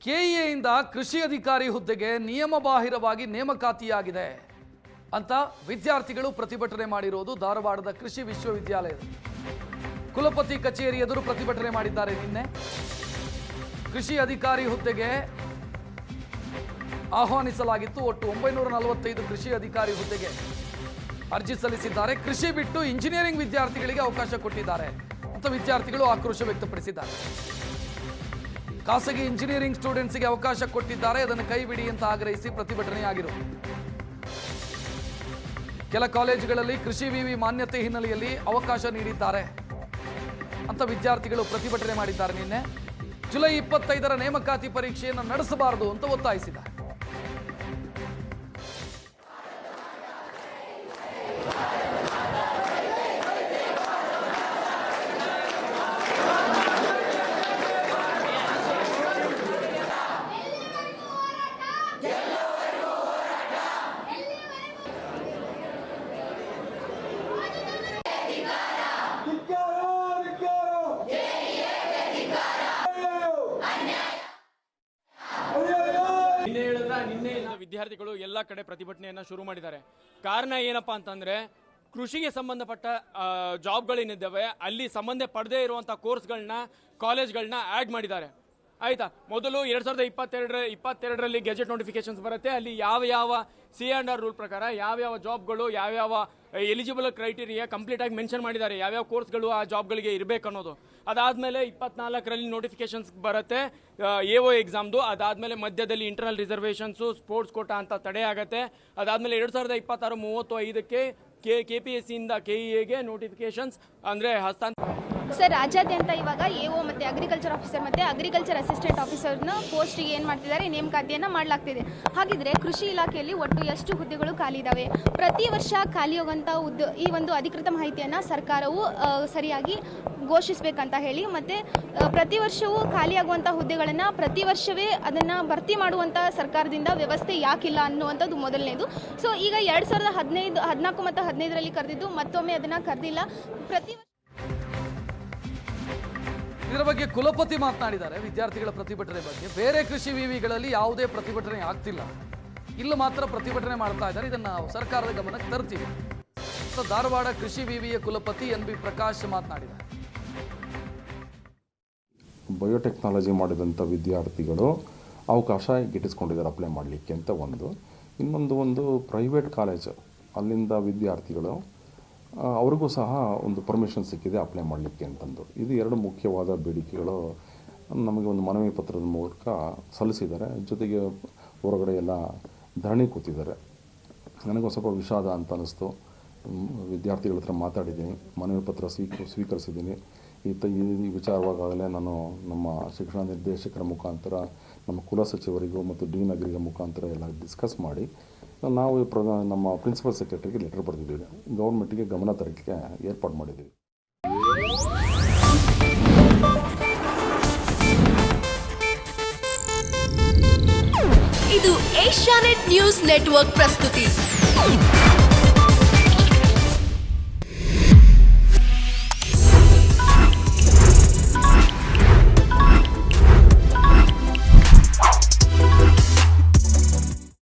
ಕೆಇಎಯಿಂದ ಕೃಷಿ ಅಧಿಕಾರಿ ಹುದ್ದೆಗೆ ನಿಯಮಬಾಹಿರವಾಗಿ ನೇಮಕಾತಿಯಾಗಿದೆ ಅಂತ ವಿದ್ಯಾರ್ಥಿಗಳು ಪ್ರತಿಭಟನೆ ಮಾಡಿರೋದು ಧಾರವಾಡದ ಕೃಷಿ ವಿಶ್ವವಿದ್ಯಾಲಯದ ಕುಲಪತಿ ಕಚೇರಿ ಎದುರು ಪ್ರತಿಭಟನೆ ಮಾಡಿದ್ದಾರೆ. ನಿನ್ನೆ ಕೃಷಿ ಅಧಿಕಾರಿ ಹುದ್ದೆಗೆ ಆಹ್ವಾನಿಸಲಾಗಿತ್ತು. ಒಟ್ಟು 945 ಕೃಷಿ ಅಧಿಕಾರಿ ಹುದ್ದೆಗೆ ಅರ್ಜಿ ಸಲ್ಲಿಸಿದ್ದಾರೆ. ಕೃಷಿ ಬಿಟ್ಟು ಇಂಜಿನಿಯರಿಂಗ್ ವಿದ್ಯಾರ್ಥಿಗಳಿಗೆ ಅವಕಾಶ ಕೊಟ್ಟಿದ್ದಾರೆ ಅಂತ ವಿದ್ಯಾರ್ಥಿಗಳು ಆಕ್ರೋಶ ವ್ಯಕ್ತಪಡಿಸಿದ್ದಾರೆ. ಖಾಸಗಿ ಇಂಜಿನಿಯರಿಂಗ್ ಸ್ಟೂಡೆಂಟ್ಸ್ಗೆ ಅವಕಾಶ ಕೊಟ್ಟಿದ್ದಾರೆ, ಅದನ್ನು ಕೈ ಬಿಡಿ ಅಂತ ಆಗ್ರಹಿಸಿ ಪ್ರತಿಭಟನೆಯಾಗಿರುವುದು. ಕೆಲ ಕಾಲೇಜುಗಳಲ್ಲಿ ಕೃಷಿ ವಿವಿ ಮಾನ್ಯತೆ ಹಿನ್ನೆಲೆಯಲ್ಲಿ ಅವಕಾಶ ನೀಡಿದ್ದಾರೆ ಅಂತ ವಿದ್ಯಾರ್ಥಿಗಳು ಪ್ರತಿಭಟನೆ ಮಾಡಿದ್ದಾರೆ. ನಿನ್ನೆ ಜುಲೈ 25ರ ನೇಮಕಾತಿ ಪರೀಕ್ಷೆಯನ್ನು ನಡೆಸಬಾರದು ಅಂತ ಒತ್ತಾಯಿಸಿದ್ದಾರೆ. ನಿನ್ನೆ ವಿದ್ಯಾರ್ಥಿಗಳು ಎಲ್ಲ ಕಡೆ ಪ್ರತಿಭಟನೆಯನ್ನ ಶುರು ಮಾಡಿದ್ದಾರೆ. ಕಾರಣ ಏನಪ್ಪಾ ಅಂತಂದ್ರೆ ಕೃಷಿಗೆ ಸಂಬಂಧಪಟ್ಟ ಜಾಬ್ಗಳೇನಿದ್ದಾವೆ ಅಲ್ಲಿ ಸಂಬಂಧ ಪಡದೇ ಇರುವಂತಹ ಕೋರ್ಸ್ಗಳನ್ನ ಕಾಲೇಜ್ಗಳನ್ನ ಆಡ್ ಮಾಡಿದ್ದಾರೆ. ಆಯ್ತಾ, ಮೊದಲು 2022ರಲ್ಲಿ ಗೆಜೆಟ್ ನೋಟಿಫಿಕೇಶನ್ಸ್ ಬರುತ್ತೆ. ಅಲ್ಲಿ ಯಾವ C&R ರೂಲ್ ಪ್ರಕಾರ ಯಾವ ಜಾಬ್ಗಳು ಯಾವ್ಯಾವ ಎಲಿಜಿಬಲ್ ಕ್ರೈಟೀರಿಯಾ ಕಂಪ್ಲೀಟ್ ಆಗಿ ಮೆನ್ಷನ್ ಮಾಡಿದ್ದಾರೆ, ಯಾವ್ಯಾವ ಕೋರ್ಸ್ಗಳು ಆ ಜಾಬ್ಗಳಿಗೆ ಇರಬೇಕು ಅನ್ನೋದು. ಅದಾದ್ಮೇಲೆ 24ರಲ್ಲಿ ನೋಟಿಫಿಕೇಶನ್ಸ್ ಬರುತ್ತೆ AO ಎಕ್ಸಾಮ್ದು. ಅದಾದ್ಮೇಲೆ ಮಧ್ಯದಲ್ಲಿ ಇಂಟರ್ನಲ್ ರಿಸರ್ವೇಷನ್ಸು, ಸ್ಪೋರ್ಟ್ಸ್ ಕೋಟಾ ಅಂತ ತಡೆ ಆಗುತ್ತೆ. ಅದಾದ್ಮೇಲೆ 2026-35ಕ್ಕೆ KPSC ಇಂದ KEAಗೆ ನೋಟಿಫಿಕೇಶನ್ಸ್ ಅಂದ್ರೆ ಹಸ್ತಾಂತರ. ಸರ್, ರಾಜ್ಯಾದ್ಯಂತ ಇವಾಗ AO ಮತ್ತು ಅಗ್ರಿಕಲ್ಚರ್ ಆಫೀಸರ್ ಮತ್ತು ಅಗ್ರಿಕಲ್ಚರ್ ಅಸಿಸ್ಟೆಂಟ್ ಆಫೀಸರ್ನ ಪೋಸ್ಟಿಗೆ ಏನು ಮಾಡ್ತಿದ್ದಾರೆ, ನೇಮಕಾತಿಯನ್ನು ಮಾಡಲಾಗ್ತಿದೆ. ಹಾಗಿದ್ರೆ ಕೃಷಿ ಇಲಾಖೆಯಲ್ಲಿ ಒಟ್ಟು ಎಷ್ಟು ಹುದ್ದೆಗಳು ಖಾಲಿ ಇದ್ದಾವೆ? ಪ್ರತಿ ವರ್ಷ ಖಾಲಿ ಹೋಗುವಂಥ ಈ ಒಂದು ಅಧಿಕೃತ ಮಾಹಿತಿಯನ್ನು ಸರ್ಕಾರವು ಸರಿಯಾಗಿ ಘೋಷಿಸಬೇಕಂತ ಹೇಳಿ, ಮತ್ತು ಪ್ರತಿ ವರ್ಷವೂ ಖಾಲಿಯಾಗುವಂಥ ಹುದ್ದೆಗಳನ್ನು ಪ್ರತಿ ವರ್ಷವೇ ಅದನ್ನು ಭರ್ತಿ ಮಾಡುವಂಥ ಸರ್ಕಾರದಿಂದ ವ್ಯವಸ್ಥೆ ಯಾಕಿಲ್ಲ ಅನ್ನುವಂಥದ್ದು ಮೊದಲನೇದು. ಸೊ ಈಗ 2014 ಮತ್ತು 2015ರಲ್ಲಿ ಕರೆದಿದ್ದು, ಮತ್ತೊಮ್ಮೆ ಅದನ್ನು ಕರೆದಿಲ್ಲ. ಇದರ ಬಗ್ಗೆ ಕುಲಪತಿ ಮಾತನಾಡಿದ್ದಾರೆ. ವಿದ್ಯಾರ್ಥಿಗಳ ಪ್ರತಿಭಟನೆ ಬಗ್ಗೆ ಬೇರೆ ಕೃಷಿ ವಿವಿಗಳಲ್ಲಿ ಯಾವುದೇ ಪ್ರತಿಭಟನೆ ಆಗ್ತಿಲ್ಲ, ಇಲ್ಲಿ ಮಾತ್ರ ಪ್ರತಿಭಟನೆ ಮಾಡ್ತಾ ಇದ್ದಾರೆ. ಇದನ್ನು ಸರ್ಕಾರದ ಗಮನಕ್ಕೆ ತರ್ತೀವಿ ಅಂತ ಧಾರವಾಡ ಕೃಷಿ ವಿವಿಯ ಕುಲಪತಿ NB ಪ್ರಕಾಶ್ ಮಾತನಾಡಿದ್ದಾರೆ. ಬಯೋಟೆಕ್ನಾಲಜಿ ಮಾಡಿದಂಥ ವಿದ್ಯಾರ್ಥಿಗಳು ಅವಕಾಶ ಗಿಟ್ಟಿಸ್ಕೊಂಡಿದ್ದಾರೆ ಅಪ್ಲೈ ಮಾಡಲಿಕ್ಕೆ ಅಂತ ಇನ್ನೊಂದು ಪ್ರೈವೇಟ್ ಕಾಲೇಜ್ ಅಲ್ಲಿಂದ ವಿದ್ಯಾರ್ಥಿಗಳು ಅವ್ರಿಗೂ ಸಹ ಒಂದು ಪರ್ಮಿಷನ್ ಸಿಕ್ಕಿದೆ ಅಪ್ಲೈ ಮಾಡಲಿಕ್ಕೆ ಅಂತಂದು. ಇದು ಎರಡು ಮುಖ್ಯವಾದ ಬೇಡಿಕೆಗಳು ನಮಗೆ ಒಂದು ಮನವಿ ಪತ್ರದ ಮೂಲಕ ಸಲ್ಲಿಸಿದ್ದಾರೆ. ಜೊತೆಗೆ ಹೊರಗಡೆ ಎಲ್ಲ ಧರಣಿ ಕೂತಿದ್ದಾರೆ. ನನಗೂ ಸ್ವಲ್ಪ ವಿಷಾದ ಅಂತ ಅನ್ನಿಸ್ತು. ವಿದ್ಯಾರ್ಥಿಗಳ ಹತ್ರ ಮಾತಾಡಿದ್ದೀನಿ, ಮನವಿ ಪತ್ರ ಸ್ವೀಕರಿಸಿದ್ದೀನಿ. ಈ ವಿಚಾರವಾಗಲೇ ನಾನು ನಮ್ಮ ಶಿಕ್ಷಣ ನಿರ್ದೇಶಕರ ಮುಖಾಂತರ ನಮ್ಮ ಕುಲಸಚಿವರಿಗೂ ಮತ್ತು ಡೀನ್ ಅಗ್ರಿಗಳ ಮುಖಾಂತರ ಎಲ್ಲ ಡಿಸ್ಕಸ್ ಮಾಡಿ ನಾವು ನಮ್ಮ ಪ್ರಿನ್ಸಿಪಲ್ ಸೆಕ್ರೆಟರಿಗೆ ಲೆಟರ್ ಬರೆದಿದ್ದೀವಿ. ಗೌರ್ಮೆಂಟ್ಗೆ ಗಮನ ತರಲಿಕ್ಕೆ ಏರ್ಪಾಡು ಮಾಡಿದ್ದೀವಿ. ಇದು ಏಷ್ಯಾನೆಟ್ ನ್ಯೂಸ್ ನೆಟ್ವರ್ಕ್ ಪ್ರಸ್ತುತಿ.